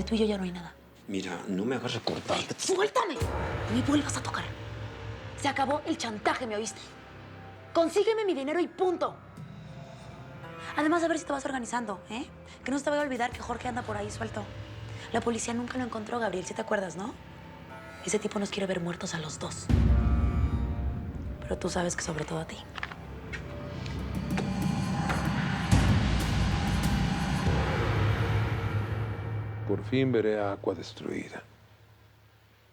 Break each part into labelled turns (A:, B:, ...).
A: Entre tú y yo ya no hay nada.
B: Mira, no me hagas recordar.
A: ¡Suéltame! No me vuelvas a tocar. Se acabó el chantaje, ¿me oíste? Consígueme mi dinero y punto. Además, a ver si te vas organizando, ¿eh? Que no se te vaya a olvidar que Jorge anda por ahí suelto. La policía nunca lo encontró, Gabriel, ¿sí te acuerdas, no? Ese tipo nos quiere ver muertos a los dos. Pero tú sabes que sobre todo a ti.
C: Por fin veré a Aqua destruida.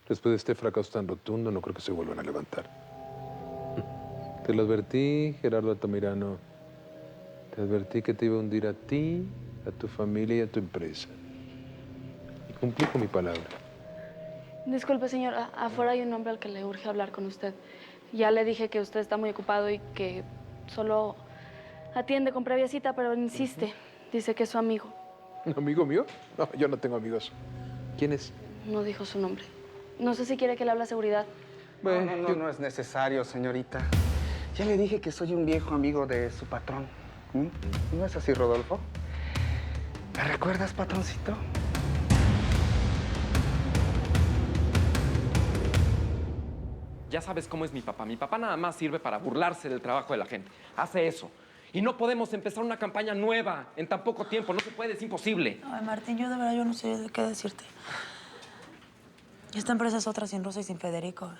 C: Después de este fracaso tan rotundo, no creo que se vuelvan a levantar. Te lo advertí, Gerardo Altamirano. Te advertí que te iba a hundir a ti, a tu familia y a tu empresa. Y cumplí con mi palabra.
D: Disculpe, señor. Afuera hay un hombre al que le urge hablar con usted. Ya le dije que usted está muy ocupado y que solo atiende con previa cita, pero insiste. Dice que es su amigo.
C: ¿Un amigo mío? No, yo no tengo amigos. ¿Quién es?
D: No dijo su nombre. No sé si quiere que le hable a seguridad.
C: Bueno,
E: No es necesario, señorita. Ya le dije que soy un viejo amigo de su patrón. ¿No es así, Rodolfo? ¿Me recuerdas, patroncito?
F: Ya sabes cómo es mi papá. Mi papá nada más sirve para burlarse del trabajo de la gente. Hace eso. Y no podemos empezar una campaña nueva en tan poco tiempo. No se puede, es imposible.
A: Ay, Martín, yo de verdad yo no sé de qué decirte. Esta empresa es otra sin Rosa y sin Federico.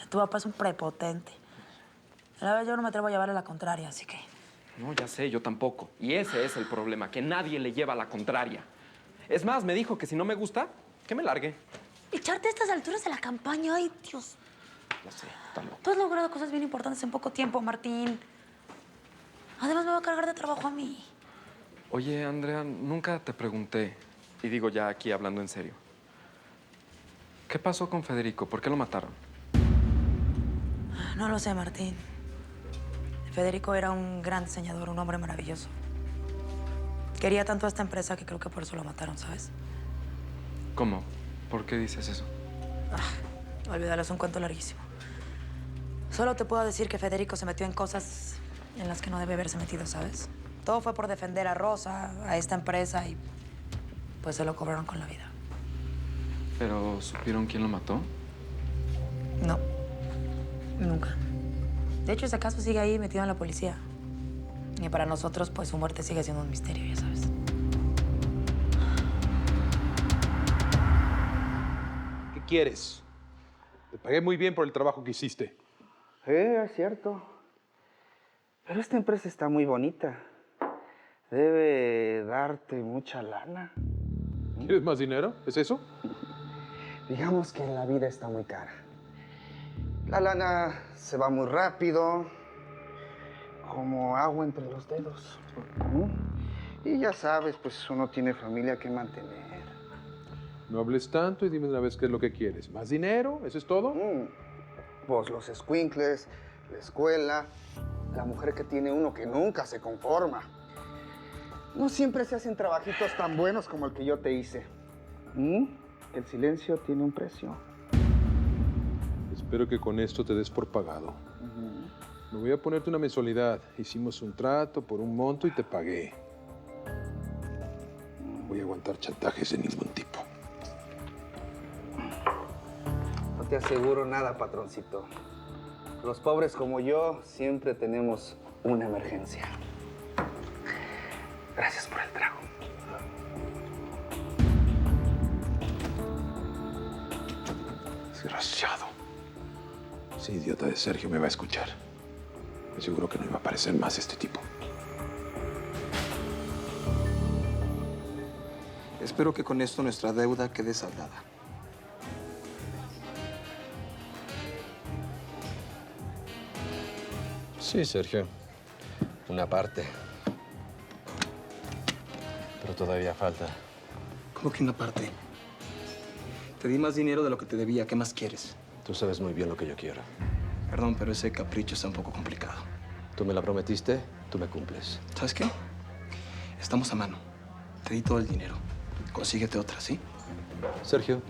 A: Tu papá es un prepotente. La verdad, yo no me atrevo a llevarle la contraria, así que...
F: No, ya sé, yo tampoco. Y ese es el problema, que nadie le lleva la contraria. Es más, me dijo que si no me gusta, que me largue.
A: Echarte a estas alturas de la campaña, ay, Dios.
F: Ya sé, está loco.
A: Tú has logrado cosas bien importantes en poco tiempo, Martín. Además, me va a cargar de trabajo a mí.
F: Oye, Andrea, nunca te pregunté, y digo ya aquí hablando en serio. ¿Qué pasó con Federico? ¿Por qué lo mataron?
A: No lo sé, Martín. Federico era un gran diseñador, un hombre maravilloso. Quería tanto a esta empresa que creo que por eso lo mataron, ¿sabes?
F: ¿Cómo? ¿Por qué dices eso?
A: Olvídalo, es un cuento larguísimo. Solo te puedo decir que Federico se metió en cosas en las que no debe haberse metido, ¿sabes? Todo fue por defender a Rosa, a esta empresa, y pues se lo cobraron con la vida.
F: ¿Pero supieron quién lo mató?
A: No, nunca. De hecho, ese caso sigue ahí metido en la policía. Y para nosotros, pues, su muerte sigue siendo un misterio, ya sabes.
C: ¿Qué quieres? Te pagué muy bien por el trabajo que hiciste.
E: Es cierto. Pero esta empresa está muy bonita. Debe darte mucha lana.
C: ¿Quieres más dinero? ¿Es eso?
E: Digamos que la vida está muy cara. La lana se va muy rápido, como agua entre los dedos. Y ya sabes, pues uno tiene familia que mantener.
C: No hables tanto y dime una vez qué es lo que quieres. ¿Más dinero? ¿Eso es todo?
E: Pues los escuincles, la escuela, la mujer que tiene uno que nunca se conforma. No siempre se hacen trabajitos tan buenos como el que yo te hice. El silencio tiene un precio.
C: Espero que con esto te des por pagado. Me voy a ponerte una mensualidad. Hicimos un trato por un monto y te pagué. Voy a aguantar chantajes de ningún tipo.
E: No te aseguro nada, patroncito. Los pobres como yo siempre tenemos una emergencia. Gracias por el trago.
C: Desgraciado. Ese idiota de Sergio me va a escuchar. Me seguro que no iba a aparecer más este tipo.
G: Espero que con esto nuestra deuda quede saldada.
B: Sí, Sergio. Una parte. Pero todavía falta.
G: ¿Cómo que una parte? Te di más dinero de lo que te debía. ¿Qué más quieres?
B: Tú sabes muy bien lo que yo quiero.
G: Perdón, pero ese capricho está un poco complicado.
B: Tú me la prometiste, tú me cumples.
G: ¿Sabes qué? Estamos a mano. Te di todo el dinero. Consíguete otra, ¿sí?
B: Sergio.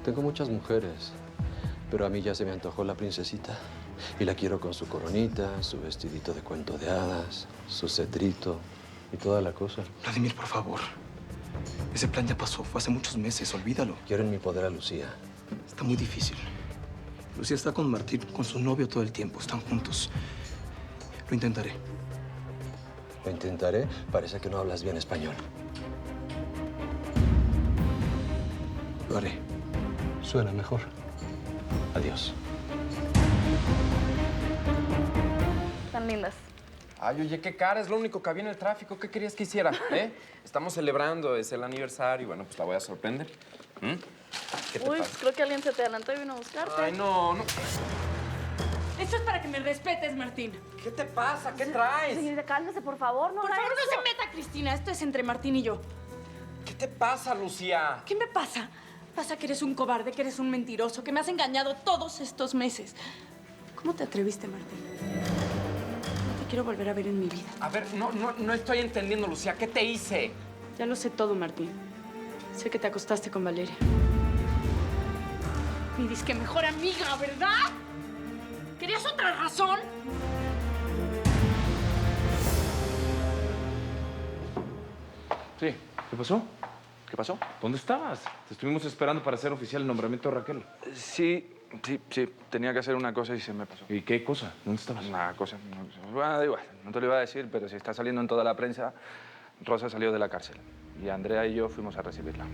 B: Tengo muchas mujeres, pero a mí ya se me antojó la princesita. Y la quiero con su coronita, su vestidito de cuento de hadas, su cetrito. Y toda la cosa.
G: Vladimir, por favor. Ese plan ya pasó. Fue hace muchos meses. Olvídalo.
B: Quiero en mi poder a Lucía.
G: Está muy difícil. Lucía está con Martín, con su novio todo el tiempo. Están juntos. Lo intentaré.
B: Lo intentaré. Parece que no hablas bien español.
G: Lo haré.
B: Suena mejor. Adiós.
D: Tan lindas.
F: Ay, oye, qué cara, es lo único que había en el tráfico. ¿Qué querías que hiciera? Estamos celebrando, es el aniversario. Bueno, pues la voy a sorprender. ¿Qué te
D: Uy,
F: pasa?
D: creo que alguien se te adelantó y vino a buscarte.
F: Ay, no.
H: Esto es para que me respetes, Martín.
F: ¿Qué te pasa? ¿Qué traes?
D: Señorita, cálmese, por favor. No
H: Por
D: haga
H: favor, no
D: eso.
H: se meta, Cristina. Esto es entre Martín y yo.
F: ¿Qué te pasa, Lucía?
H: ¿Qué me pasa? Pasa que eres un cobarde, que eres un mentiroso, que me has engañado todos estos meses. ¿Cómo te atreviste, Martín? No te quiero volver a ver en mi vida.
F: A ver, no estoy entendiendo, Lucía. ¿Qué te hice?
H: Ya lo sé todo, Martín. Sé que te acostaste con Valeria. Mi disque mejor amiga, ¿verdad? ¿Querías otra razón?
I: Sí, ¿qué pasó?
J: ¿Qué pasó?
I: ¿Dónde estabas? Te estuvimos esperando para hacer oficial el nombramiento de Raquel.
J: Sí, tenía que hacer una cosa y se me pasó.
I: ¿Y qué cosa? ¿Dónde estabas?
J: Una cosa. Bueno, da igual, no te lo iba a decir, pero si está saliendo en toda la prensa, Rosa salió de la cárcel y Andrea y yo fuimos a recibirla.